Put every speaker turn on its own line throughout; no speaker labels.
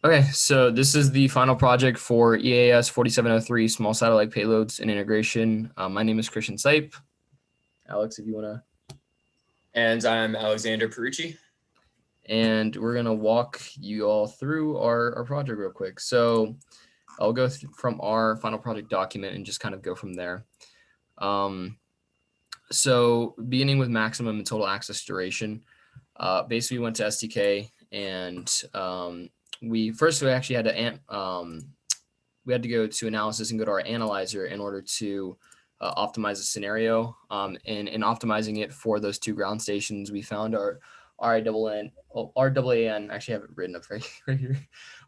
Okay, so this is the final project for EAS 4703 small satellite payloads and integration. My name is Christian Sipe. Alex, if you want to.
And I'm Alexander Perruci.
And we're going to walk you all through our project real quick. So I'll go from our final project document and just kind of go from there. So beginning with maximum and total access duration, basically we went to STK and we actually had to we had to go to analysis and go to our analyzer in order to optimize the scenario. And in optimizing it for those two ground stations, we found our RAAN, actually have it written up right here.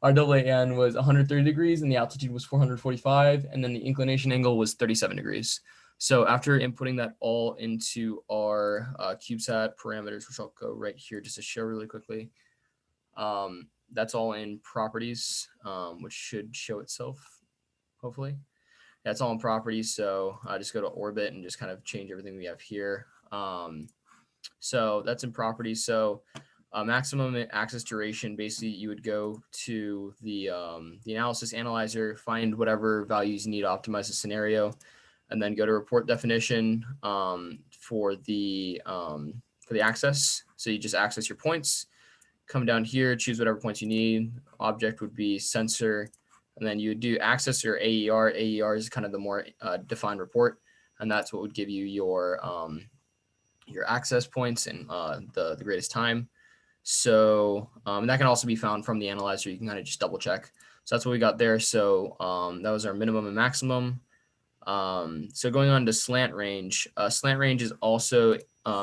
Our RAAN was 130 degrees and the altitude was 445, and then the inclination angle was 37 degrees. So after inputting that all into our CubeSat parameters, which I'll go right here just to show really quickly, that's all in properties, which should show itself, hopefully. That's all in properties, so I just go to orbit and just kind of change everything we have here. So that's in properties. So maximum access duration, basically you would go to the analysis analyzer, find whatever values you need to optimize the scenario, and then go to report definition for the access. So you just access your points, come down here, choose whatever points you need. Object would be sensor, and then you would do access your AER. AER is kind of the more defined report, and that's what would give you your access points and the greatest time. So that can also be found from the analyzer. You can kind of just double check. So that's what we got there. So that was our minimum and maximum. So going on to slant range is also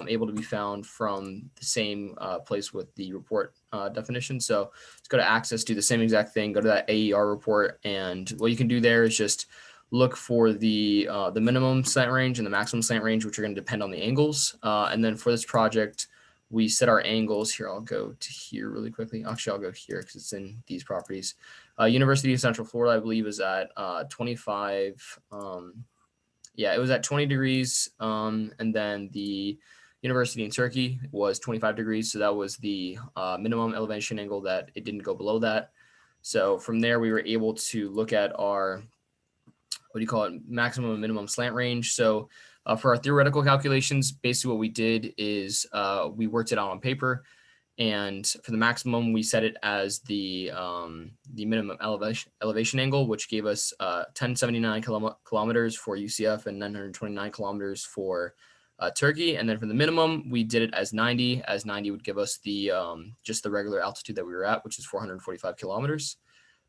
able to be found from the same place with the report definition. So let's go to access, do the same exact thing, go to that AER report, and what you can do there is just look for the minimum slant range and the maximum slant range, which are going to depend on the angles. And then for this project, we set our angles here. I'll go to here really quickly. Actually, I'll go here because it's in these properties. University of Central Florida, I believe, is at 25. Yeah, it was at 20 degrees. And then the university in Turkey was 25 degrees. So that was the minimum elevation angle that it didn't go below that. So from there, we were able to look at our, what do you call it, maximum and minimum slant range. So for our theoretical calculations, basically what we did is we worked it out on paper. And for the maximum, we set it as the minimum elevation angle, which gave us 1079 kilometers for UCF and 929 kilometers for Turkey. And then for the minimum, we did it as 90, as 90 would give us the just the regular altitude that we were at, which is 445 kilometers.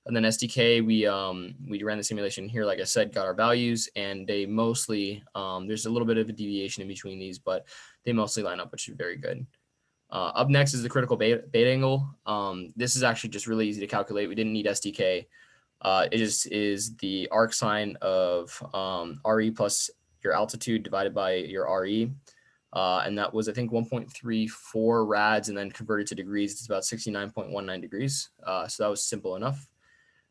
And then SDK, we ran the simulation here, like I said, got our values, and they mostly, there's a little bit of a deviation in between these, but they mostly line up, which is very good. Up next is the critical beta angle. This is actually just really easy to calculate. We didn't need SDK. It just is the arc sine of RE plus your altitude divided by your RE. And that was, I think, 1.34 rads, and then converted to degrees, it's about 69.19 degrees. So that was simple enough.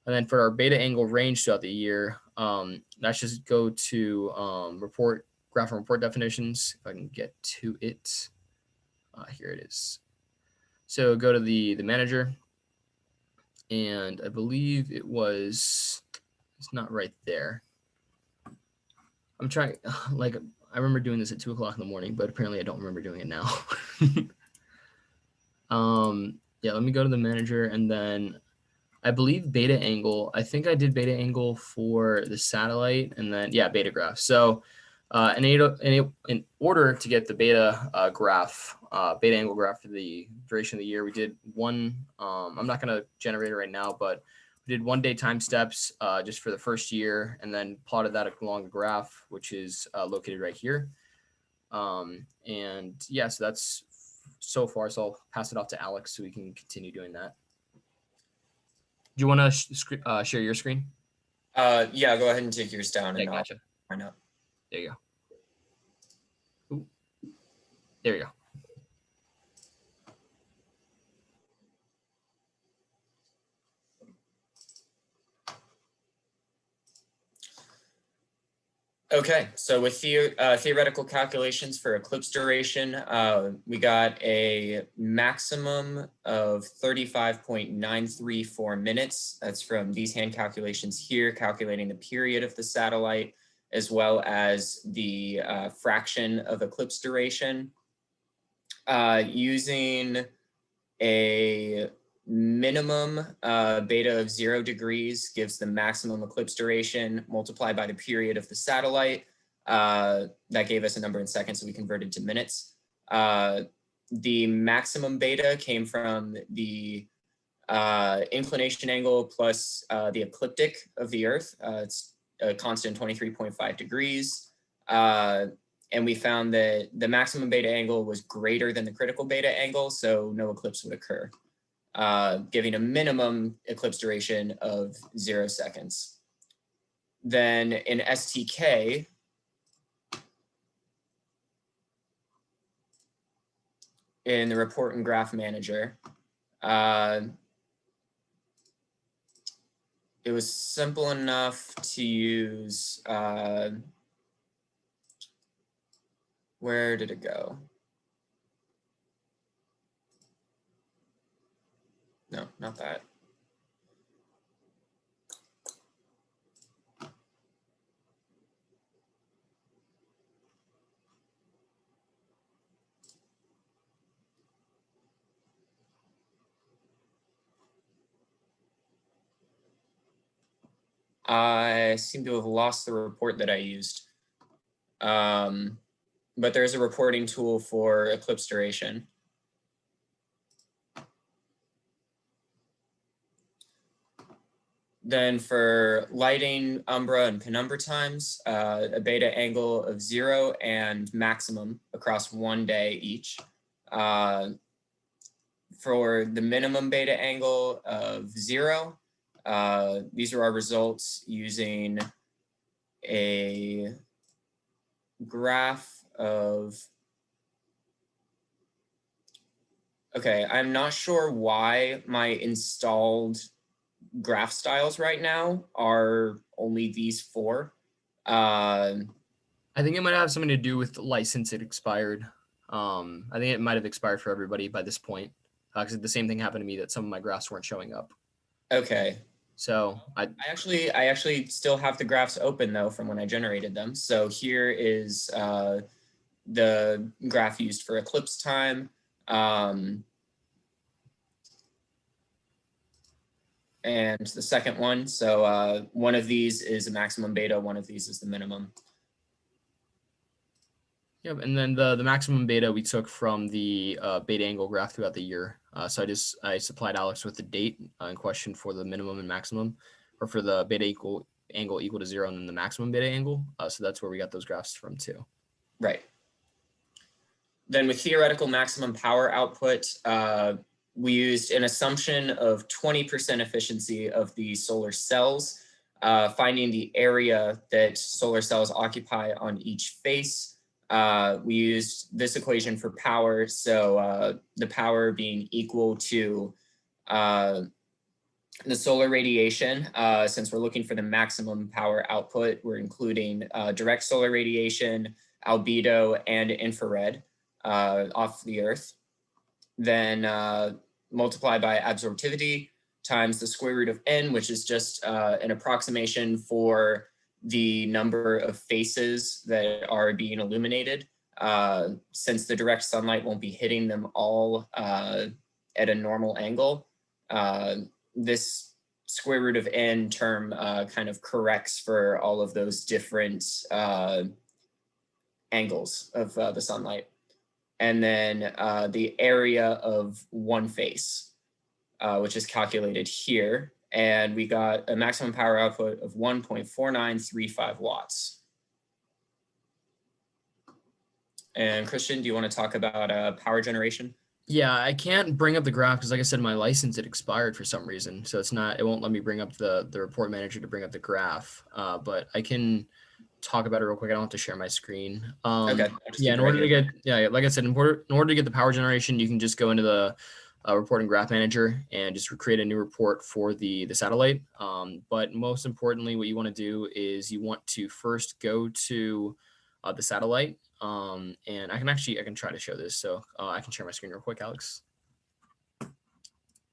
And then for our beta angle range throughout the year, let's just go to graph and report definitions. If I can get to it. Here it is. So go to the manager, and I believe it's not right there. I'm trying, like, I remember doing this at 2 o'clock in the morning, but apparently I don't remember doing it now. Yeah, let me go to the manager, and then I believe beta angle. I think I did beta angle for the satellite, and then, yeah, beta graph. So in order to get the beta beta angle graph for the duration of the year, we did one. I'm not going to generate it right now, but we did 1 day time steps just for the first year, and then plotted that along the graph, which is located right here. And yeah, so that's so far. So I'll pass it off to Alex so we can continue doing that. Do you want to share your screen?
Yeah, go ahead and take yours down,
Yeah,
and I'll
gotcha.
find out.
There you go. Ooh. There you go.
Okay, so with theoretical calculations for eclipse duration, we got a maximum of 35.934 minutes. That's from these hand calculations here, calculating the period of the satellite, as well as the fraction of eclipse duration. Using a minimum beta of 0 degrees gives the maximum eclipse duration multiplied by the period of the satellite. That gave us a number in seconds, so we converted to minutes. The maximum beta came from the inclination angle plus the ecliptic of the Earth. It's a constant 23.5 degrees. And we found that the maximum beta angle was greater than the critical beta angle, so no eclipse would occur, giving a minimum eclipse duration of 0 seconds. Then in STK, in the report and graph manager, it was simple enough to use, where did it go? No, not that. I seem to have lost the report that I used. But there's a reporting tool for eclipse duration. Then for lighting, umbra, and penumbra times, a beta angle of 0 and maximum across 1 day each. For the minimum beta angle of 0, these are our results using a graph of, okay, I'm not sure why my installed graph styles right now are only these 4.
I think it might have something to do with the license it expired. I think it might have expired for everybody by this point, because the same thing happened to me, that some of my graphs weren't showing up.
Okay.
So I
actually still have the graphs open though from when I generated them. So here is the graph used for eclipse time. And the second one. So one of these is a maximum beta, one of these is the minimum.
Yep, and then the maximum beta we took from the beta angle graph throughout the year. So I supplied Alex with the date in question for the minimum and maximum, or for the beta angle equal to 0 and then the maximum beta angle. So that's where we got those graphs from too.
Right. Then with theoretical maximum power output, we used an assumption of 20% efficiency of the solar cells, finding the area that solar cells occupy on each face. We used this equation for power, so the power being equal to the solar radiation. Since we're looking for the maximum power output, we're including direct solar radiation, albedo, and infrared off the Earth. Then multiply by absorptivity times the square root of n, which is just an approximation for the number of faces that are being illuminated, since the direct sunlight won't be hitting them all at a normal angle. This square root of n term kind of corrects for all of those different angles of the sunlight. And then the area of one face, which is calculated here. And we got a maximum power output of 1.4935 watts. And Christian, do you want to talk about power generation?
Yeah, I can't bring up the graph because, like I said, my license had expired for some reason. So it won't let me bring up the report manager to bring up the graph. But I can talk about it real quick. I don't have to share my screen.
Okay.
Yeah, in order to get, like I said, in order to get the power generation, you can just go into the report in Graph Manager and just create a new report for the satellite. But most importantly, what you want to do is you want to first go to the satellite. And I can try to show this. So I can share my screen real quick, Alex.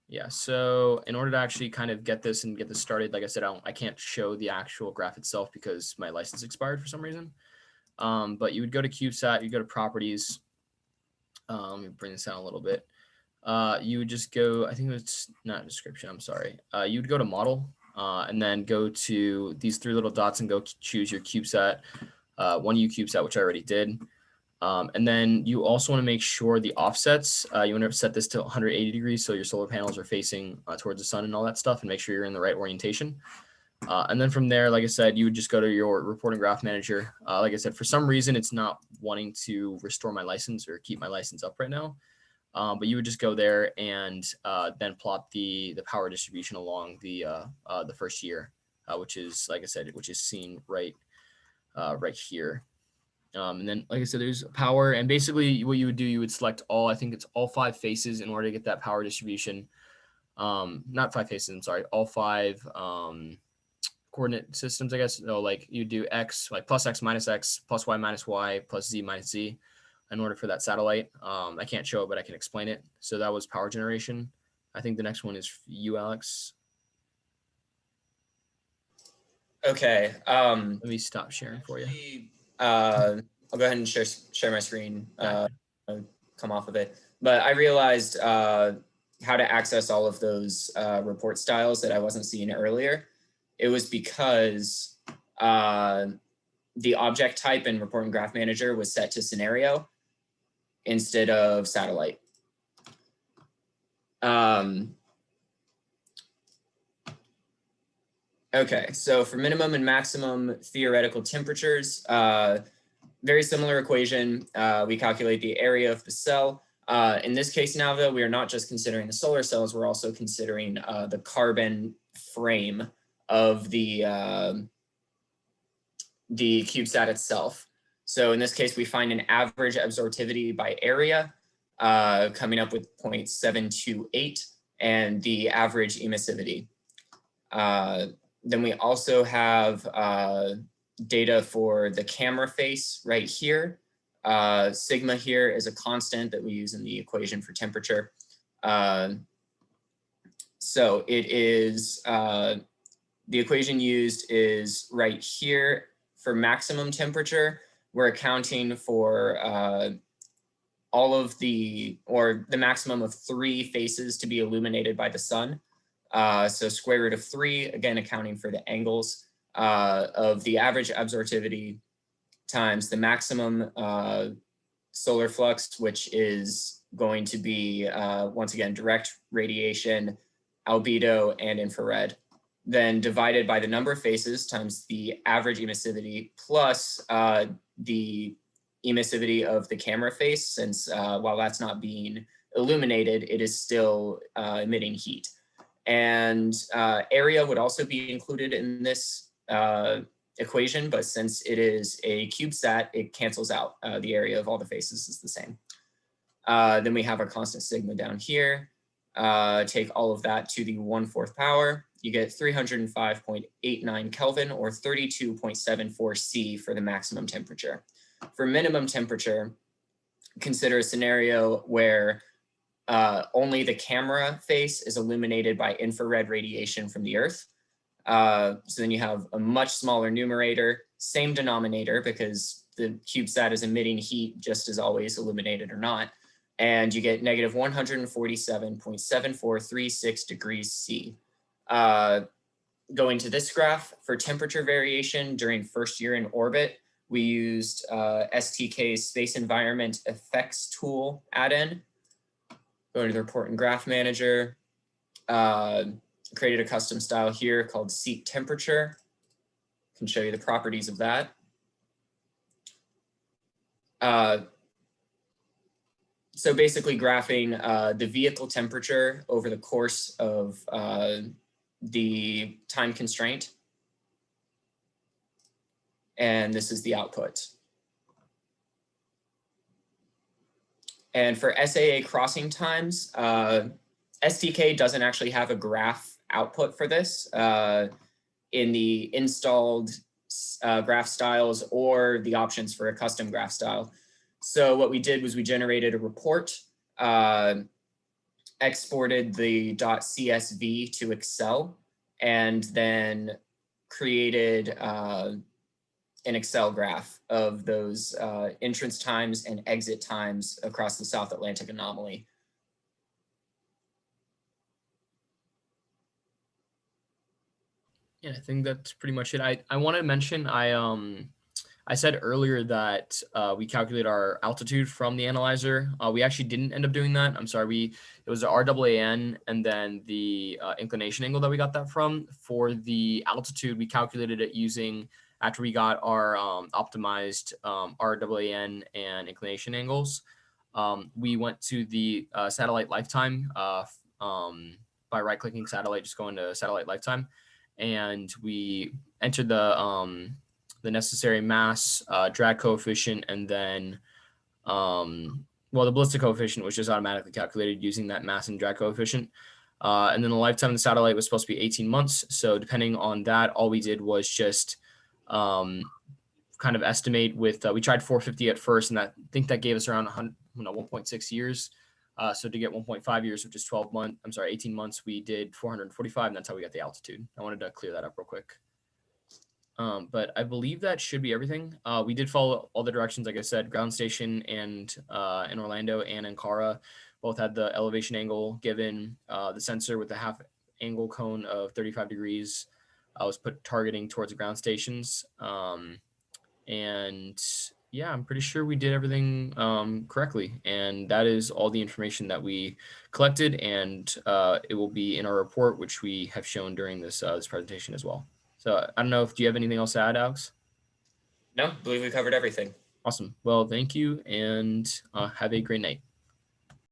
Yeah, so in order to actually kind of get this started, like I said, I can't show the actual graph itself because my license expired for some reason. But you would go to CubeSat, you go to properties. Let me bring this down a little bit. You would just go, I think it's not description, I'm sorry. You would go to model and then go to these three little dots and go choose your CubeSat, 1U CubeSat, which I already did. And then you also want to make sure the offsets, you want to set this to 180 degrees so your solar panels are facing towards the sun and all that stuff, and make sure you're in the right orientation. And then from there, like I said, you would just go to your reporting graph manager. Like I said, for some reason, it's not wanting to restore my license or keep my license up right now. But you would just go there and then plot the power distribution along the first year, which is, like I said, which is seen right here. And then, like I said, there's power, and basically what you would do, you would select all, I think it's all 5 faces in order to get that power distribution. Not 5 faces, I'm sorry, all 5 coordinate systems, I guess. So like you do X, like plus X, plus Y, plus Z minus Z in order for that satellite. I can't show it, but I can explain it. So that was power generation. I think the next one is you, Alex.
Okay.
Let me stop sharing for you.
I'll go ahead and share my screen, come off of it. But I realized how to access all of those report styles that I wasn't seeing earlier. It was because the object type in Report and Graph Manager was set to scenario instead of satellite. Okay, so for minimum and maximum theoretical temperatures, very similar equation. We calculate the area of the cell. In this case now, though, we are not just considering the solar cells, we're also considering the carbon frame of the CubeSat itself. So in this case, we find an average absorptivity by area, coming up with 0.728, and the average emissivity. Then we also have data for the camera face right here. Sigma here is a constant that we use in the equation for temperature. So it is, the equation used is right here for maximum temperature. We're accounting for all of the maximum of 3 faces to be illuminated by the sun. So square root of 3, again, accounting for the angles of the average absorptivity times the maximum solar flux, which is going to be, once again, direct radiation, albedo, and infrared, then divided by the number of faces times the average emissivity plus the emissivity of the camera face, since while that's not being illuminated, it is still emitting heat. And area would also be included in this equation, but since it is a CubeSat, it cancels out. The area of all the faces is the same. Then we have our constant sigma down here. Take all of that to the 1/4 power. You get 305.89 Kelvin, or 32.74 C for the maximum temperature. For minimum temperature, consider a scenario where only the camera face is illuminated by infrared radiation from the Earth. So then you have a much smaller numerator, same denominator, because the CubeSat is emitting heat just as always, illuminated or not. And you get negative 147.7436 degrees C. Going to this graph, for temperature variation during first year in orbit, we used STK's Space Environment Effects tool add-in. Going to the Report and Graph Manager, created a custom style here called Seek Temperature. I can show you the properties of that. So basically graphing the vehicle temperature over the course of the time constraint. And this is the output. And for SAA crossing times, SDK doesn't actually have a graph output for this in the installed graph styles or the options for a custom graph style. So what we did was we generated a report, exported the .csv to Excel, and then created an Excel graph of those entrance times and exit times across the South Atlantic anomaly.
Yeah, I think that's pretty much it. I want to mention I said earlier that we calculate our altitude from the analyzer. We actually didn't end up doing that. I'm sorry. It was the RAAN and then the inclination angle that we got that from. For the altitude, we calculated it using, after we got our optimized RAAN and inclination angles, we went to the satellite lifetime by right-clicking satellite, just going to satellite lifetime, and we entered the necessary mass, drag coefficient, and then, well, the ballistic coefficient was just automatically calculated using that mass and drag coefficient. And then the lifetime of the satellite was supposed to be 18 months. So depending on that, all we did was just kind of estimate with, we tried 450 at first, and I think that gave us around 1.6 years. So to get 1.5 years, which is 18 months, we did 445, and that's how we got the altitude. I wanted to clear that up real quick. But I believe that should be everything. We did follow all the directions, like I said. Ground station and in Orlando and Ankara both had the elevation angle given. The sensor with the half angle cone of 35 degrees was put targeting towards the ground stations. And yeah, I'm pretty sure we did everything correctly. And that is all the information that we collected, and it will be in our report, which we have shown during this this presentation as well. So I don't know if, do you have anything else to add, Alex?
No, I believe we covered everything.
Awesome. Well, thank you, and have a great night.